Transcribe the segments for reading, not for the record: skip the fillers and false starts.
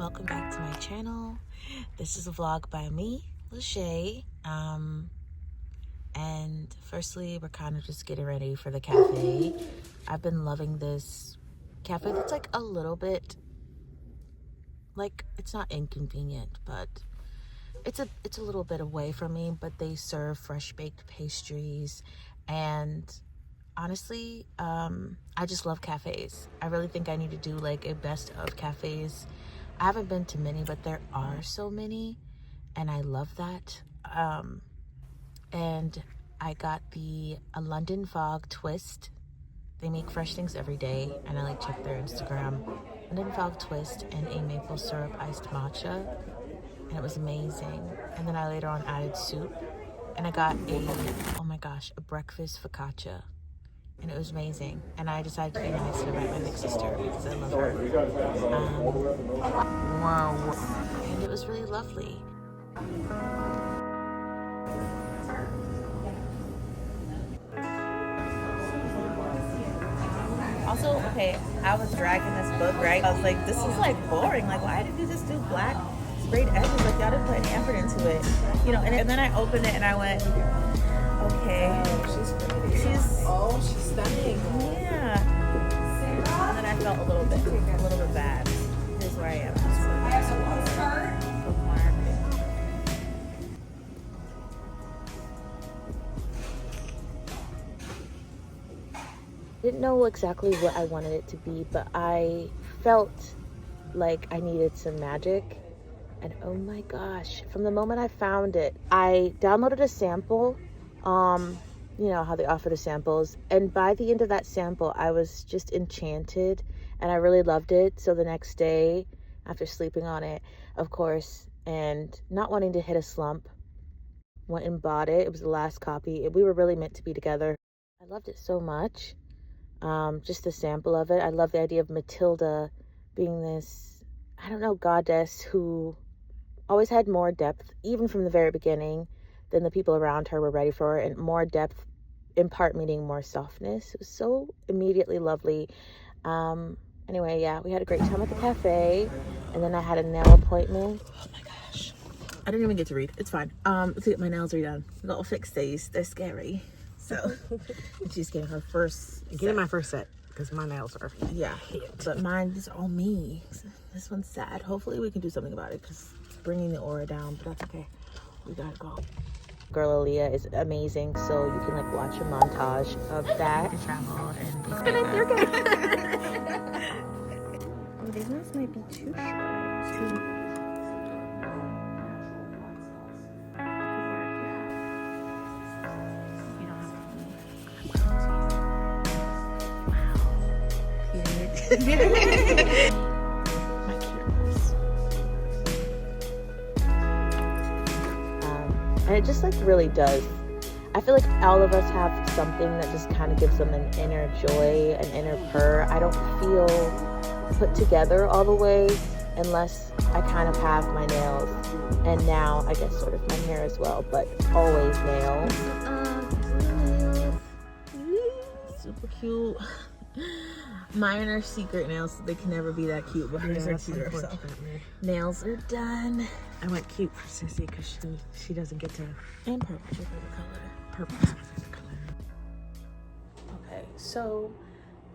welcome back to my channel. This is a vlog by me, Lachey. And firstly, we're kind of just getting ready for the cafe. I've been loving this cafe that's like a little bit, like, it's not inconvenient, but it's a little bit away from me, but they serve fresh baked pastries. And honestly, I just love cafes. I really think I need to do like a best of cafes. I haven't been to many, but there are so many, and I love that. And I got a London Fog twist. They make fresh things every day, and I like check their Instagram. London Fog twist and a maple syrup iced matcha, and it was amazing. And then I later on added soup, and I got oh my gosh, a breakfast focaccia, and it was amazing. And I decided to be nice to my big sister because I love her. Wow, and it was really lovely. Also, okay, I was dragging this book, right? I was like, this is like boring. Like, why did you just do black sprayed edges? Like, y'all didn't put any effort into it, you know? And then I opened it and I went, okay, she's pretty. She's stunning. Yeah. And then I felt a little bit bad. Here's where I am. Didn't know exactly what I wanted it to be, but I felt like I needed some magic. And oh my gosh, from the moment I found it, I downloaded a sample. You know how they offer the samples, and by the end of that sample I was just enchanted and I really loved it. So the next day, after sleeping on it, of course, and not wanting to hit a slump, went and bought it. It was the last copy. We were really meant to be together. I loved it so much. Just the sample of it. I love the idea of Matilda being this, I don't know, goddess who always had more depth, even from the very beginning, than the people around her were ready for, and more depth in part meaning more softness. It was so immediately lovely. Anyway, yeah, we had a great time at the cafe, and then I had a nail appointment. Oh my gosh, I didn't even get to read. It's fine. Let's get my nails redone. We gotta fix these. They're scary. So she's getting her first my first set because my nails are hit. But mine is all me. This one's sad. Hopefully we can do something about it because it's bringing the aura down, but that's okay. We gotta go. Girl Aaliyah is amazing, so you can like watch a montage of that. Travel and be oh, these ones might be too short. My curious. And it just like really does. I feel like all of us have something that just kind of gives them an inner joy, an inner purr. I don't feel put together all the way unless I kind of have my nails, and now I guess sort of my hair as well, but always nails. Super cute. Mine are secret nails, so they can never be that cute, but hers are cuter. So nails are done. I went cute for Sissy because she doesn't get to. And purple's your favorite color. Purple's my favorite color. Okay, so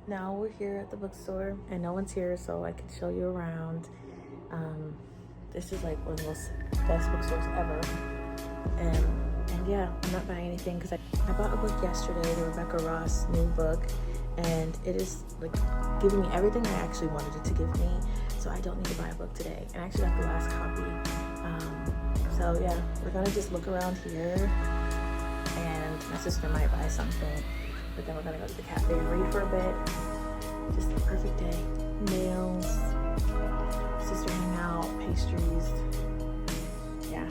now we're here at the bookstore, and no one's here, so I can show you around. This is like one of the most best bookstores ever. And yeah, I'm not buying anything because I bought a book yesterday, the Rebecca Ross new book. And it is like giving me everything I actually wanted it to give me, so I don't need to buy a book today. And I actually got the last copy. So yeah, we're gonna just look around here, and my sister might buy something, but then we're gonna go to the cafe and read for a bit. Just the perfect day. Nails, sister hang out, pastries. Yeah.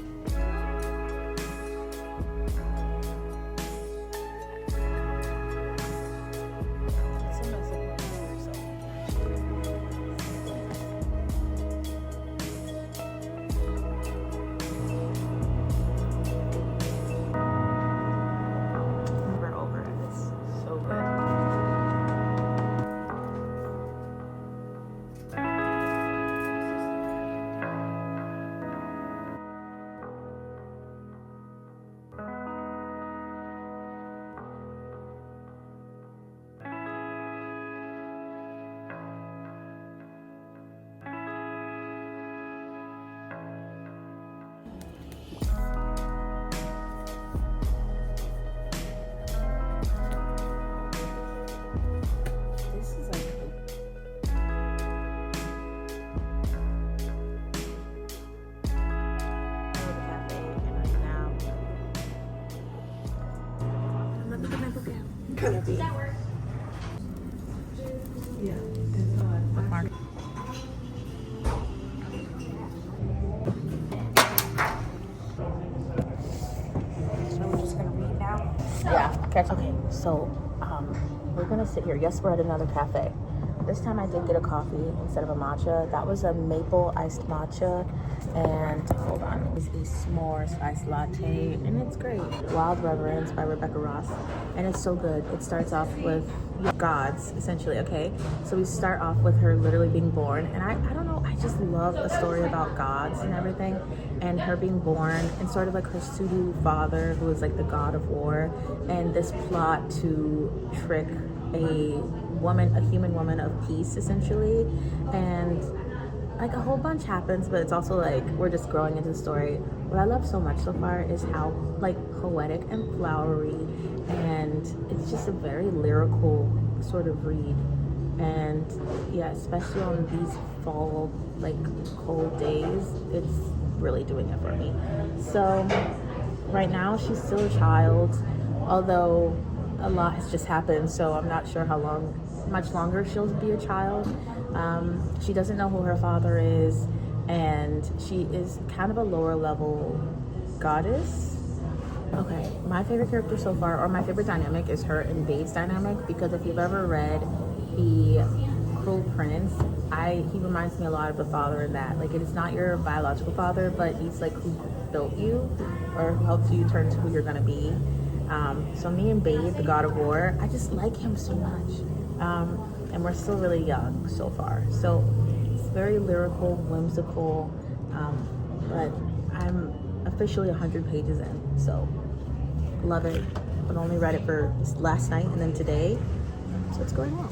gonna be. Yeah. Bookmark. So we're just gonna read now. Yeah, catch. Okay, so we're gonna sit here. Yes, we're at another cafe. This time I did get a coffee instead of a matcha. That was a maple iced matcha, and hold on, it's a s'mores iced latte, and it's great. Wild Reverence by Rebecca Ross, and it's so good. It starts off with gods, essentially. Okay, so we start off with her literally being born, and I don't know, I just love a story about gods and everything, and her being born, and sort of like her pseudo father, who is like the god of war, and this plot to trick a human woman of peace, essentially. And like a whole bunch happens, but it's also like we're just growing into the story. What I love so much so far is how like poetic and flowery, and it's just a very lyrical sort of read. And yeah, especially on these fall like cold days, it's really doing it for me. So right now she's still a child, although a lot has just happened, so I'm not sure how much longer she'll be a child. She doesn't know who her father is, and she is kind of a lower level goddess. Okay, my favorite character so far, or my favorite dynamic, is her and Babe's dynamic, because if you've ever read The Cruel Prince, he reminds me a lot of the father in that. Like, it is not your biological father, but he's like who built you, or who helped you turn to who you're gonna be. So me and Babe, the god of war, I just like him so much. And we're still really young so far. So it's very lyrical, whimsical, but I'm officially 100 pages in, so love it. But only read it for last night and then today, so it's going well.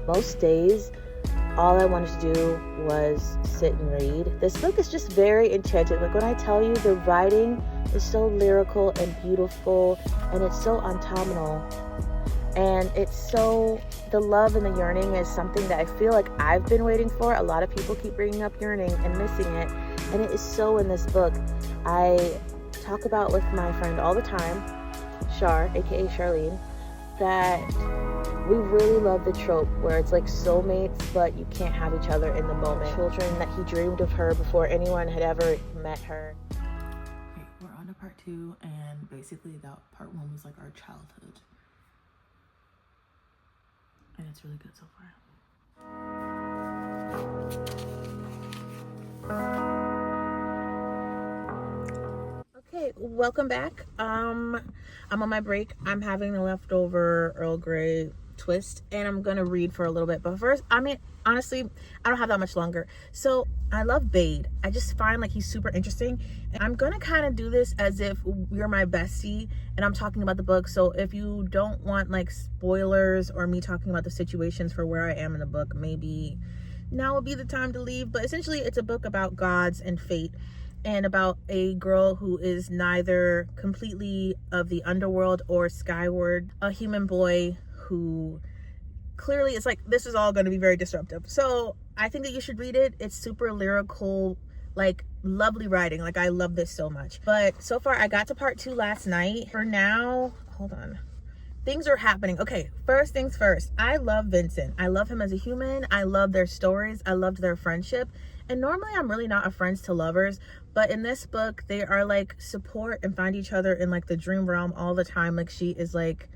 Most days, all I wanted to do was sit and read. This book is just very enchanting. Like, when I tell you, the writing is so lyrical and beautiful, and it's so autumnal, and it's so, the love and the yearning is something that I feel like I've been waiting for. A lot of people keep bringing up yearning and missing it, and it is so in this book. I talk about with my friend all the time, Char, aka Charlene, that we really love the trope where it's like soulmates, but you can't have each other in the moment. Children, that he dreamed of her before anyone had ever met her. Okay, we're on to part 2, and basically that part 1 was like our childhood. And it's really good so far. Okay, welcome back. I'm on my break. I'm having the leftover Earl Grey twist, and I'm gonna read for a little bit. But first, I mean, honestly, I don't have that much longer. So I love Bade. I just find like he's super interesting, and I'm gonna kind of do this as if you're my bestie and I'm talking about the book. So if you don't want like spoilers or me talking about the situations for where I am in the book, maybe now would be the time to leave. But essentially, it's a book about gods and fate, and about a girl who is neither completely of the underworld or skyward, a human boy who clearly, it's like, this is all going to be very disruptive. So I think that you should read it. It's super lyrical, like lovely writing. Like, I love this so much. But so far, I got to part 2 last night. For now, hold on, things are happening. Okay, first things first, I love Vincent. I love him as a human. I love their stories. I loved their friendship. And normally I'm really not a friends to lovers, but in this book, they are like support and find each other in like the dream realm all the time. Like, she is like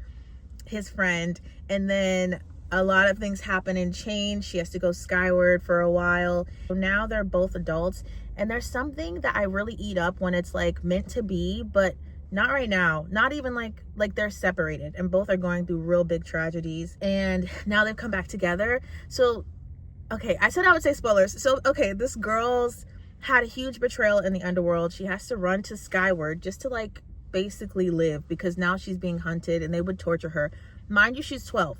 his friend, and then a lot of things happen and change. She has to go skyward for a while. So now they're both adults, and there's something that I really eat up when it's like meant to be, but not right now. Not even like they're separated and both are going through real big tragedies, and now they've come back together. So okay, I said I would say spoilers. So okay, this girl's had a huge betrayal in the underworld. She has to run to skyward just to like basically live, because now she's being hunted and they would torture her. Mind you, she's 12.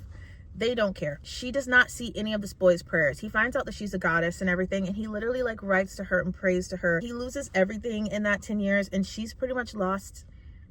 They don't care. She does not see any of this boy's prayers. He finds out that she's a goddess and everything, and he literally like writes to her and prays to her. He loses everything in that 10 years, and she's pretty much lost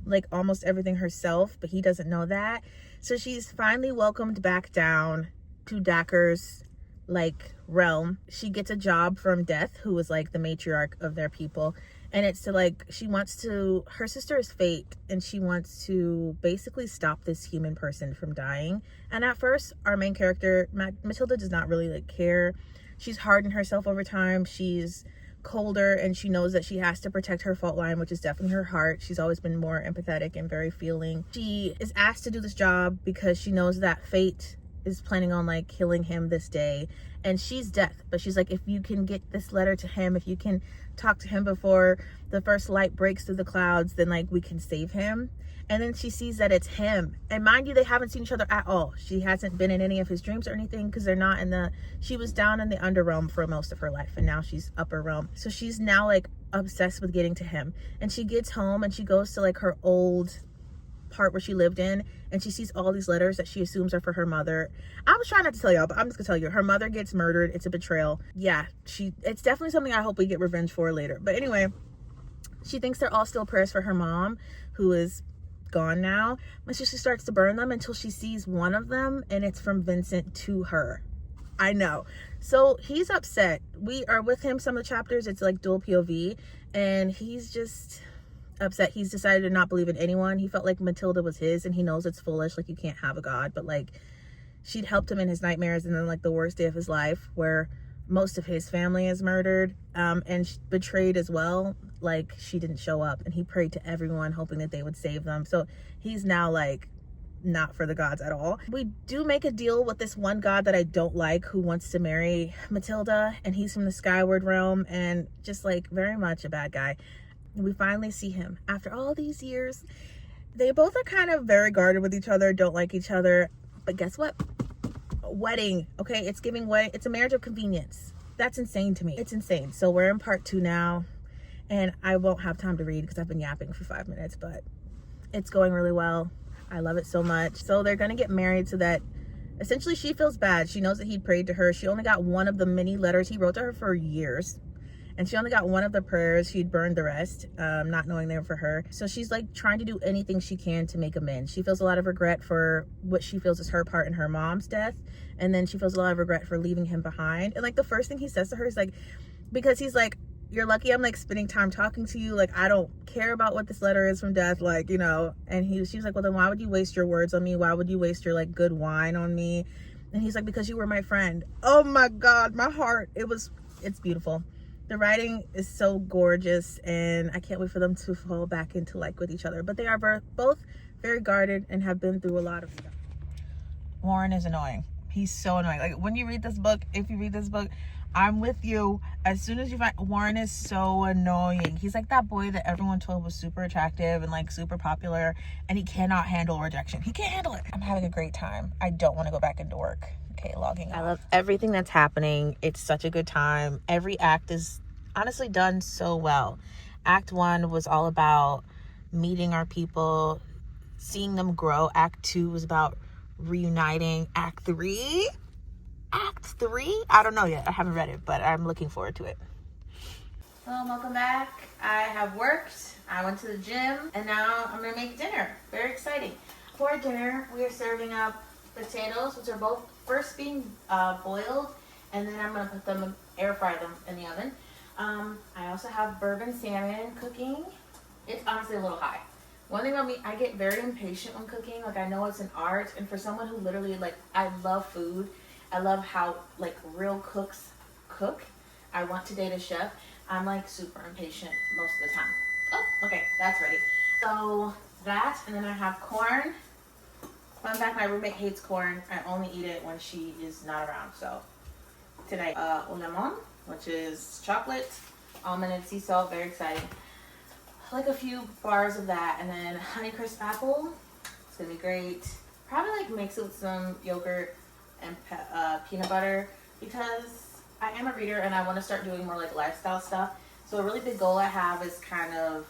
like almost everything herself, but he doesn't know that. So she's finally welcomed back down to Dacre's like realm. She gets a job from Death, who was like the matriarch of their people, and it's to like, she wants to, her sister is Fate, and she wants to basically stop this human person from dying. And at first, our main character Matilda does not really like care. She's hardened herself over time. She's colder, and she knows that she has to protect her fault line, which is definitely her heart. She's always been more empathetic and very feeling. She is asked to do this job because she knows that Fate is planning on like killing him this day, and she's Death, but she's like, if you can get this letter to him, if you can talk to him before the first light breaks through the clouds, then like we can save him. And then she sees that it's him, and mind you, they haven't seen each other at all. She hasn't been in any of his dreams or anything, because they're not in the, she was down in the underrealm for most of her life, and now she's upper realm. So she's now like obsessed with getting to him, and she gets home and she goes to like her old part where she lived in, and she sees all these letters that she assumes are for her mother. I was trying not to tell y'all, but I'm just gonna tell you, her mother gets murdered. It's a betrayal. Yeah, it's definitely something I hope we get revenge for later. But anyway, she thinks they're all still prayers for her mom, who is gone now, but she starts to burn them until she sees one of them, and it's from Vincent to her. I know. So he's upset. We are with him some of the chapters. It's like dual POV, and he's just upset. He's decided to not believe in anyone. He felt like Matilda was his, and he knows it's foolish, like you can't have a god, but like she'd helped him in his nightmares, and then like the worst day of his life where most of his family is murdered and betrayed as well, like she didn't show up, and he prayed to everyone hoping that they would save them. So he's now like not for the gods at all. We do make a deal with this one god that I don't like, who wants to marry Matilda, and he's from the Skyward realm and just like very much a bad guy. We finally see him after all these years. They both are kind of very guarded with each other, don't like each other, but guess what? Wedding. Okay, it's giving wedding. It's a marriage of convenience. That's insane to me. It's insane. So we're in part 2 now, and I won't have time to read because I've been yapping for 5 minutes, but it's going really well. I love it so much. So they're gonna get married so that essentially she feels bad. She knows that he prayed to her. She only got one of the many letters he wrote to her for years, and she only got one of the prayers. She'd burned the rest, not knowing they were for her. So she's like trying to do anything she can to make amends. She feels a lot of regret for what she feels is her part in her mom's death, and then she feels a lot of regret for leaving him behind. And like the first thing he says to her is like, because he's like, you're lucky I'm like spending time talking to you, like I don't care about what this letter is from Death, like, you know. And she was like, well then why would you waste your words on me? Why would you waste your like good wine on me? And he's like, because you were my friend. Oh my god, my heart. It's beautiful. The writing is so gorgeous, and I can't wait for them to fall back into like with each other. But they are both very guarded and have been through a lot of stuff. Warren is annoying. He's so annoying. Like when you read this book, if you read this book, I'm with you. As soon as you find, Warren is so annoying. He's like that boy that everyone told was super attractive and like super popular, and he cannot handle rejection. He can't handle it. I'm having a great time. I don't want to go back into work. Okay, logging off. I love everything that's happening. It's such a good time. Every act is honestly done so well. Act 1 was all about meeting our people, seeing them grow. Act 2 was about reuniting. Act 3, I don't know yet. I haven't read it, but I'm looking forward to it. Hello, welcome back. I have worked. I went to the gym, and now I'm gonna make dinner. Very exciting. For dinner, we are serving up potatoes, which are both first being boiled, and then I'm gonna put them, air fry them in the oven. I also have bourbon salmon cooking. It's honestly a little high. One thing about me, I get very impatient when cooking. Like I know it's an art, and for someone who literally like, I love food. I love how like real cooks cook. I want to date a chef. I'm like super impatient most of the time. Oh, okay, that's ready. So that, and then I have corn. Fun fact, my roommate hates corn. I only eat it when she is not around. So tonight, un lemon, which is chocolate, almond and sea salt, very exciting. Like a few bars of that, and then Honeycrisp apple. It's gonna be great. Probably like mix it with some yogurt and peanut butter, because I am a reader and I want to start doing more like lifestyle stuff. So a really big goal I have is kind of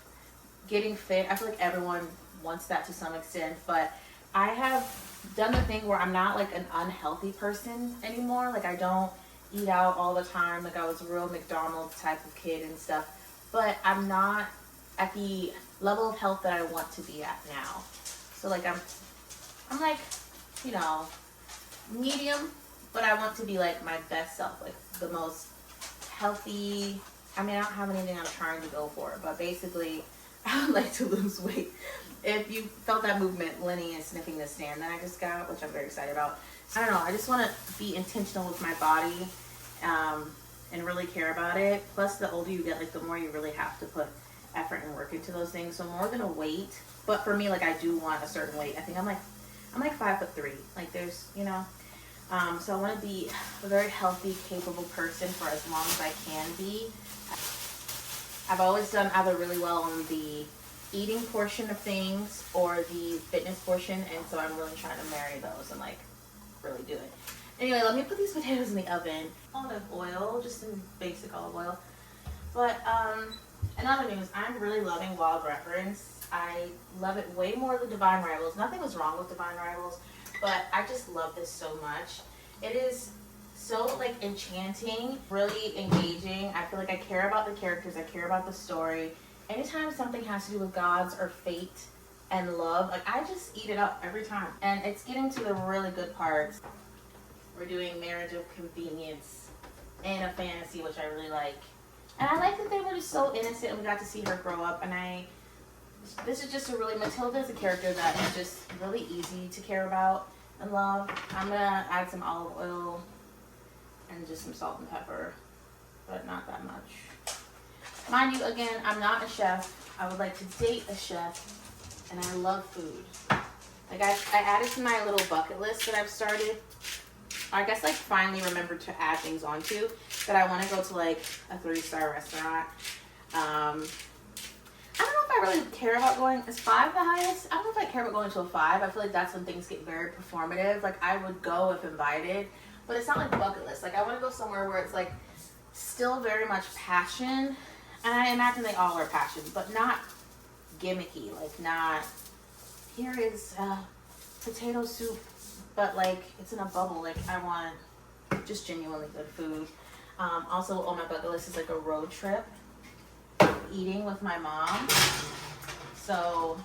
getting fit. I feel like everyone wants that to some extent, but I have done the thing where I'm not like an unhealthy person anymore. Like I don't eat out all the time. Like I was a real McDonald's type of kid and stuff, but I'm not at the level of health that I want to be at now. So like I'm like, you know, medium, but I want to be like my best self, like the most healthy. I mean, I don't have anything I'm trying to go for, but basically I would like to lose weight. If you felt that movement, Lenny is sniffing the stand that I just got, which I'm very excited about. I don't know, I just want to be intentional with my body, and really care about it. Plus, the older you get, like the more you really have to put effort and work into those things. So more than a weight, but for me, like I do want a certain weight. I think I'm like 5'3". Like there's, you know, so I want to be a very healthy, capable person for as long as I can be. I've always done either really well on the eating portion of things or the fitness portion, and so I'm really trying to marry those and like really do it. Anyway, let me put these potatoes in the oven. Olive oil, just some basic olive oil. But in other news, I'm really loving Wild Reverence. I love it way more than Divine Rivals. Nothing was wrong with Divine Rivals, but I just love this so much. It is so like enchanting, really engaging. I feel like I care about the characters, I care about the story. Anytime something has to do with gods or fate and love, like I just eat it up every time. And it's getting to the really good parts. We're doing marriage of convenience and a fantasy, which I really like. And I like that they were just so innocent and we got to see her grow up. And this is just a really, Matilda is a character that is just really easy to care about and love. I'm gonna add some olive oil and just some salt and pepper, but not that much. Mind you, again, I'm not a chef. I would like to date a chef, and I love food. Like I added to my little bucket list that I've started. I guess like finally remembered to add things onto that I want to go to like a 3-star restaurant. I don't know if I really care about going, is 5 the highest? I don't know if I care about going to a 5. I feel like that's when things get very performative. Like I would go if invited, but it's not like bucket list. Like I want to go somewhere where it's like still very much passion. And I imagine they all are passion, but not gimmicky. Like not, here is potato soup, but like it's in a bubble. Like I want just genuinely good food. Also on my bucket list is like a road trip, eating with my mom. So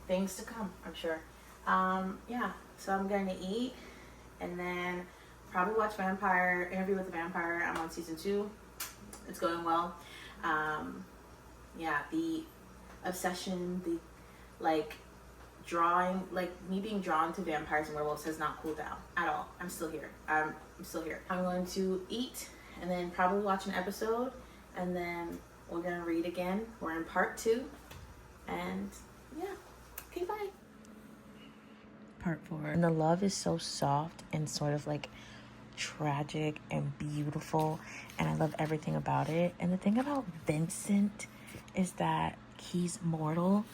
things to come, I'm sure. Yeah, so I'm going to eat and then probably watch Interview with the Vampire. I'm on season 2. It's going well. Yeah, the obsession, the like drawing, like me being drawn to vampires and werewolves has not cooled down at all. I'm still here. I'm still here. I'm going to eat and then probably watch an episode, and then we're gonna read again. We're in part 2, and yeah, okay, bye. Part 4. And the love is so soft and sort of like tragic and beautiful, and I love everything about it. And the thing about Vincent is that he's mortal,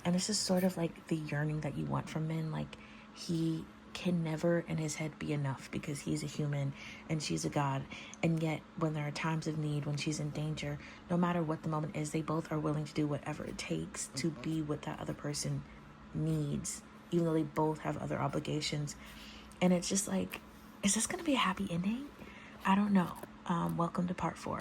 and this is sort of like the yearning that you want from men. Like he can never in his head be enough because he's a human and she's a god, and yet when there are times of need, when she's in danger, no matter what the moment is, they both are willing to do whatever it takes to be what that other person needs, even though they both have other obligations. And it's just like, is this gonna be a happy ending? I don't know. Welcome to part 4.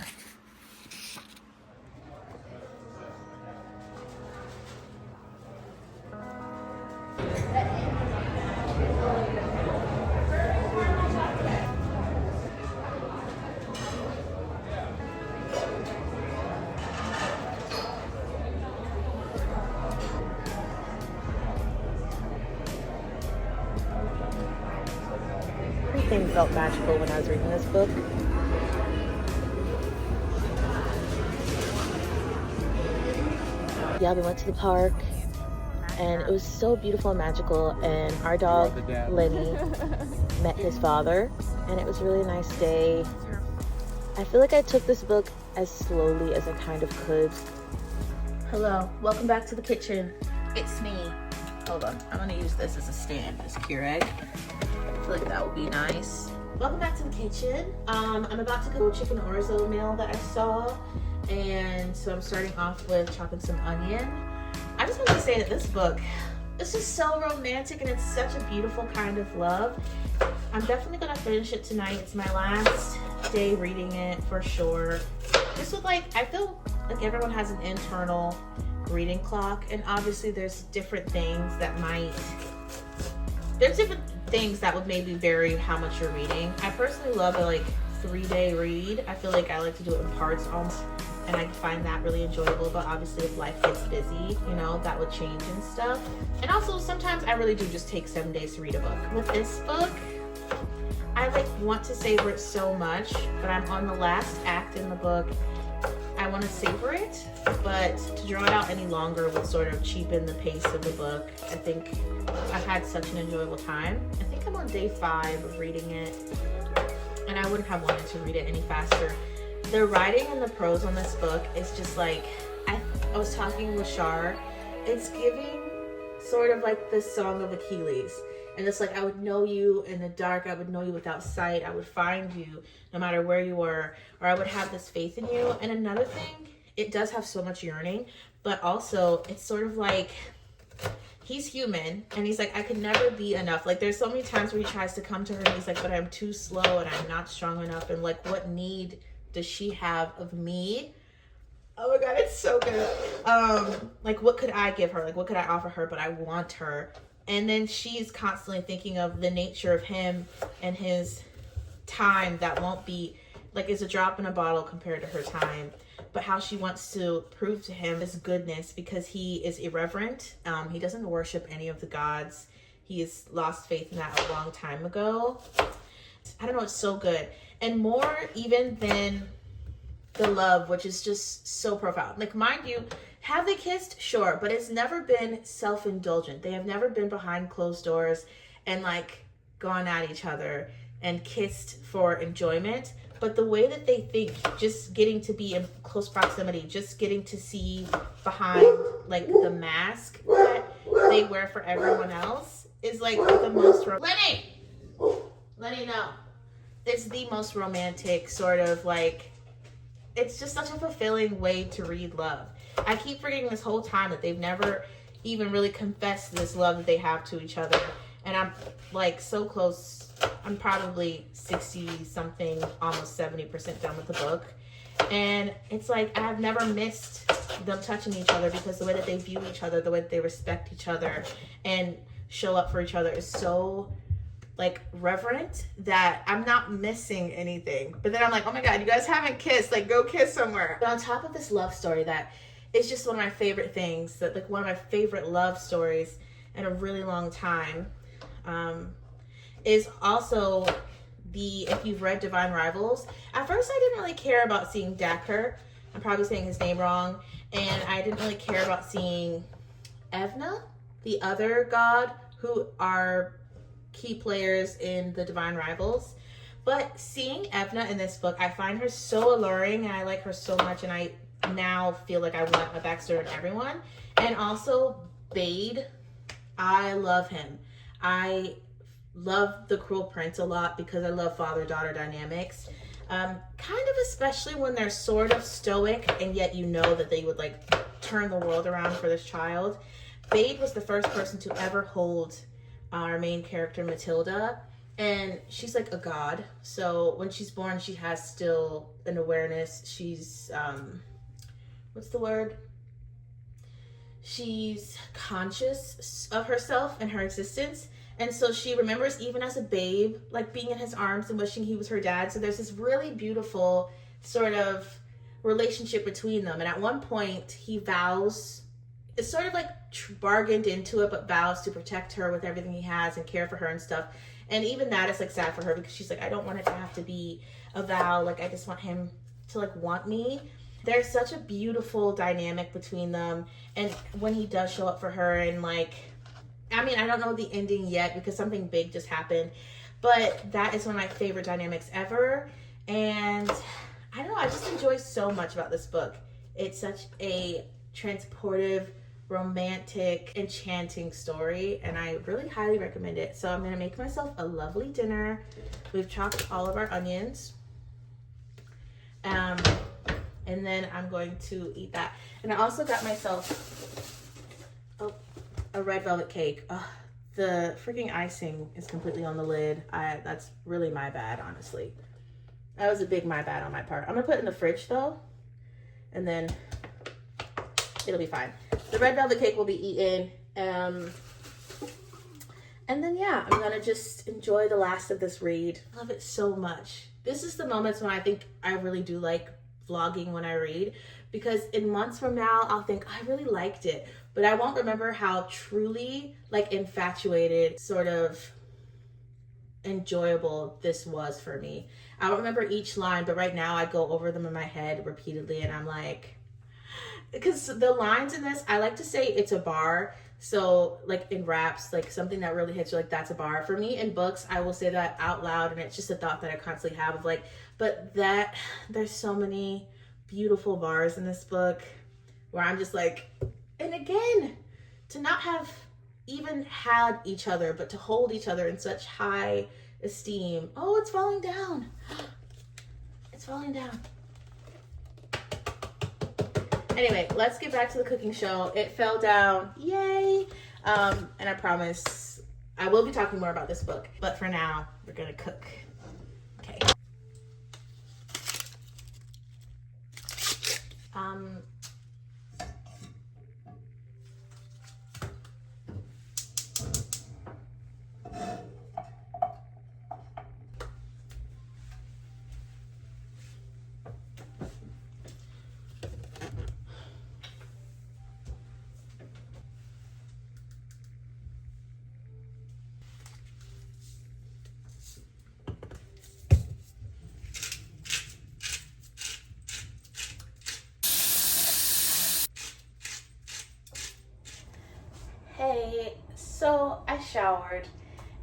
Everything felt magical when I was reading this book. Yeah, we went to the park and it was so beautiful and magical, and our dog Lenny met his father, and it was really a nice day. I feel like I took this book as slowly as I kind of could. Hello, welcome back to the kitchen. It's me. Hold on, I'm gonna use this as a stand, this Keurig. I feel like that would be nice. Welcome back to the kitchen. I'm about to go chicken orzo meal that I saw, and so I'm starting off with chopping some onion. I just want to say that this book is just so romantic, and it's such a beautiful kind of love. I'm definitely gonna finish it tonight. It's my last day reading it for sure. Just with like, I feel like everyone has an internal reading clock, and obviously there's different things that might there's different things that would maybe vary how much you're reading. I personally love a like 3-day read. I feel like I like to do it in parts almost, and I find that really enjoyable. But obviously if life gets busy, you know, that would change and stuff. And also sometimes I really do just take 7 days to read a book. With this book, I like want to savor it so much, but I'm on the last act in the book. I want to savor it, but to draw it out any longer would sort of cheapen the pace of the book. I think I've had such an enjoyable time. I think I'm on day 5 of reading it, and I wouldn't have wanted to read it any faster. The writing and the prose on this book is just like, I was talking with Shar, it's giving sort of like the Song of Achilles. And it's like, I would know you in the dark, I would know you without sight, I would find you no matter where you were, or I would have this faith in you. And another thing, it does have so much yearning, but also it's sort of like, he's human, and he's like, I could never be enough. Like, there's so many times where he tries to come to her and he's like, but I'm too slow and I'm not strong enough, and like, what need does she have of me? Oh my God, it's so good. Like, what could I give her? Like, what could I offer her? But I want her. And then she's constantly thinking of the nature of him and his time that won't be, like, is a drop in a bottle compared to her time. But how she wants to prove to him his goodness because he is irreverent. He doesn't worship any of the gods. He has lost faith in that a long time ago. I don't know, it's so good. And more even than the love, which is just so profound. Like, mind you, have they kissed? Sure, but it's never been self-indulgent. They have never been behind closed doors and like gone at each other and kissed for enjoyment. But the way that they think, just getting to be in close proximity, just getting to see behind like the mask that they wear for everyone else is like the most Lenny, no. It's the most romantic sort of like, it's just such a fulfilling way to read love. I keep forgetting this whole time that they've never even really confessed this love that they have to each other. And I'm like so close. I'm probably 60 something, almost 70% done with the book. And it's like, I've never missed them touching each other because the way that they view each other, the way that they respect each other and show up for each other is so like reverent that I'm not missing anything. But then I'm like, oh my God, you guys haven't kissed, like go kiss somewhere. But on top of this love story that is just one of my favorite things, that like one of my favorite love stories in a really long time, is also if you've read Divine Rivals. At first I didn't really care about seeing Daker. I'm probably saying his name wrong. And I didn't really care about seeing Evna, the other god, who are key players in the Divine Rivals. But seeing Evna in this book, I find her so alluring and I like her so much, and I now feel like I want a backstory on everyone. And also Bade, I love him. I love the Cruel Prince a lot because I love father-daughter dynamics. Kind of especially when they're sort of stoic and yet you know that they would like turn the world around for this child. Bade was the first person to ever hold our main character Matilda, and she's like a god. So when she's born, she has still an awareness. She's what's the word? She's conscious of herself and her existence. And so she remembers even as a babe, like being in his arms and wishing he was her dad. So there's this really beautiful sort of relationship between them. And at one point he vows, it's sort of like bargained into it, but vows to protect her with everything he has and care for her and stuff. And even that is like sad for her because she's like, I don't want it to have to be a vow. Like, I just want him to like want me. There's such a beautiful dynamic between them. And when he does show up for her and like, I mean, I don't know the ending yet because something big just happened, but that is one of my favorite dynamics ever. And I don't know, I just enjoy so much about this book. It's such a transportive, romantic, enchanting story, and I really highly recommend it. So I'm gonna make myself a lovely dinner. We've chopped all of our onions. And then I'm going to eat that. And I also got myself a red velvet cake. The freaking icing is completely on the lid. That's really my bad, honestly. That was a big my bad on my part. I'm gonna put it in the fridge though, and then it'll be fine. The red velvet cake will be eaten. And And then, yeah, I'm gonna just enjoy the last of this read. I love it so much. This is the moments when I think I really do like vlogging when I read, because in months from now, I'll think I really liked it, but I won't remember how truly like infatuated, sort of enjoyable this was for me. I don't remember each line, but right now I go over them in my head repeatedly, and I'm like, because the lines in this, I like to say it's a bar. So like in raps, like something that really hits you, like that's a bar. For me in books, I will say that out loud, and it's just a thought that I constantly have of like, but that there's so many beautiful bars in this book where I'm just like, and again, to not have even had each other, but to hold each other in such high esteem. Oh, it's falling down. It's falling down. Anyway, let's get back to the cooking show. It fell down. Yay. And I promise I will be talking more about this book. But for now, we're going to cook. Okay. Hey, so I showered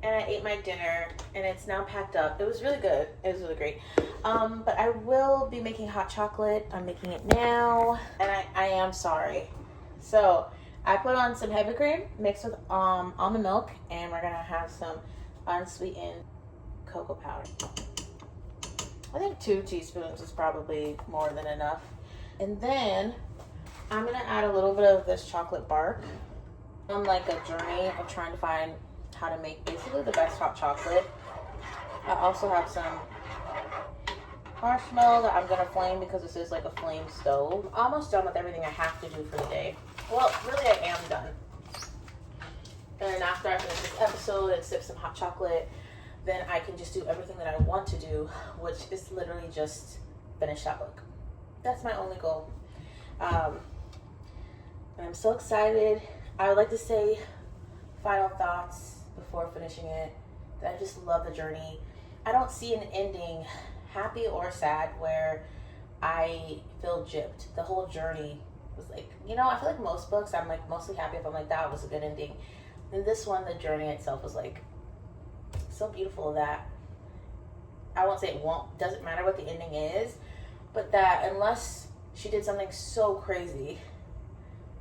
and I ate my dinner and it's now packed up. It was really good. It was really great. But I will be making hot chocolate. I'm making it now, and I am sorry. So I put on some heavy cream mixed with almond milk, and we're gonna have some unsweetened cocoa powder. I think 2 teaspoons is probably more than enough. And then I'm gonna add a little bit of this chocolate bark. On like a journey of trying to find how to make basically the best hot chocolate. I also have some marshmallow that I'm gonna flame because this is like a flame stove. Almost done with everything I have to do for the day. Well, really I am done. And after I finish this episode and sip some hot chocolate, then I can just do everything that I want to do, which is literally just finish that book. That's my only goal. And I'm so excited. I would like to say final thoughts before finishing it, that I just love the journey. I don't see an ending, happy or sad, where I feel gypped. The whole journey was like, you know, I feel like most books, I'm like mostly happy if I'm like, that was a good ending. And this one, the journey itself was like so beautiful that I won't say it doesn't matter what the ending is, but that unless she did something so crazy,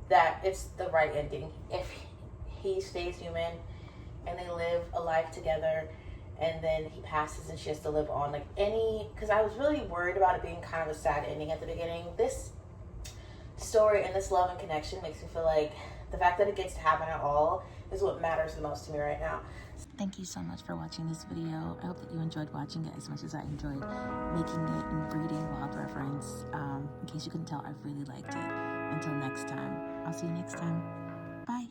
that it's the right ending. If he stays human and they live a life together and then he passes and she has to live on, like because I was really worried about it being kind of a sad ending at the beginning. This story and this love and connection makes me feel like the fact that it gets to happen at all is what matters the most to me right now. Thank you so much for watching this video. I hope that you enjoyed watching it as much as I enjoyed making it and reading Wild Reverence. In case you couldn't tell, I really liked it. Until next time, I'll see you next time.